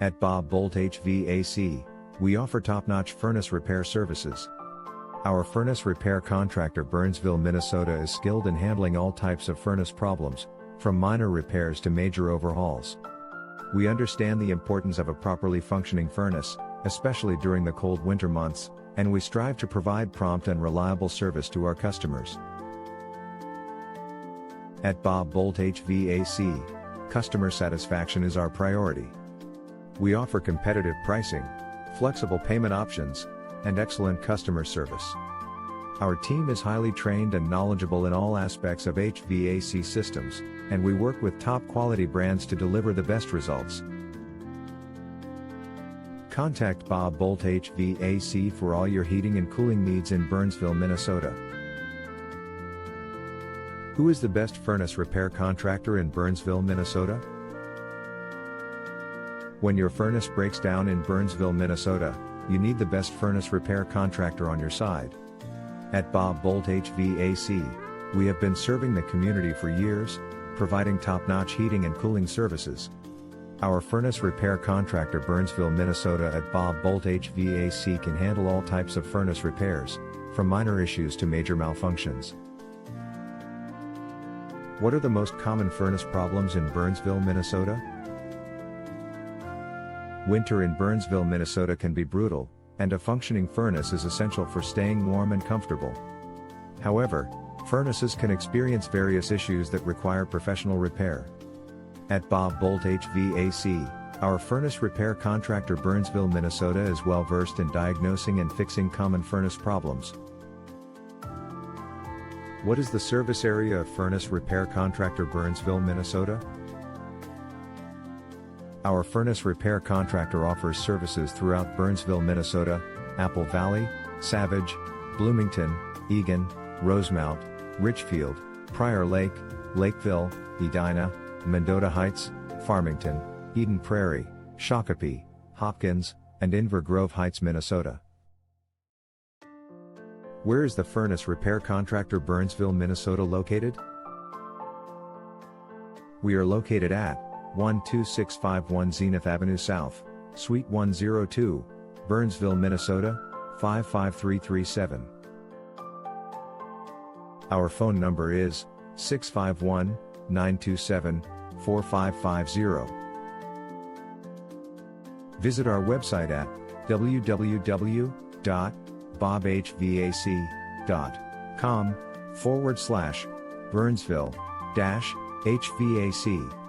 At Bob Boldt HVAC, we offer top-notch furnace repair services. Our furnace repair contractor Burnsville, Minnesota is skilled in handling all types of furnace problems, from minor repairs to major overhauls. We understand the importance of a properly functioning furnace, especially during the cold winter months, and we strive to provide prompt and reliable service to our customers. At Bob Boldt HVAC, customer satisfaction is our priority. We offer competitive pricing, flexible payment options, and excellent customer service. Our team is highly trained and knowledgeable in all aspects of HVAC systems, and we work with top quality brands to deliver the best results. Contact Bob Boldt HVAC for all your heating and cooling needs in Burnsville, Minnesota. Who is the best furnace repair contractor in Burnsville, Minnesota? When your furnace breaks down in Burnsville, Minnesota, you need the best furnace repair contractor on your side. At Bob Boldt HVAC, we have been serving the community for years, providing top-notch heating and cooling services. Our furnace repair contractor Burnsville, Minnesota at Bob Boldt HVAC can handle all types of furnace repairs, from minor issues to major malfunctions. What are the most common furnace problems in Burnsville, Minnesota? Winter in Burnsville, Minnesota can be brutal, and a functioning furnace is essential for staying warm and comfortable. However, furnaces can experience various issues that require professional repair. At Bob Boldt HVAC, our furnace repair contractor Burnsville, Minnesota is well versed in diagnosing and fixing common furnace problems. What is the service area of furnace repair contractor Burnsville, Minnesota? Our furnace repair contractor offers services throughout Burnsville, Minnesota, Apple Valley, Savage, Bloomington, Eagan, Rosemount, Richfield, Prior Lake, Lakeville, Edina, Mendota Heights, Farmington, Eden Prairie, Shakopee, Hopkins, and Inver Grove Heights, Minnesota. Where is the furnace repair contractor Burnsville, Minnesota located? We are located at 12651 Zenith Avenue South, Suite 102, Burnsville, Minnesota, 55337. Our phone number is 651-927-4550. Visit our website at www.bobhvac.com/Burnsville-HVAC.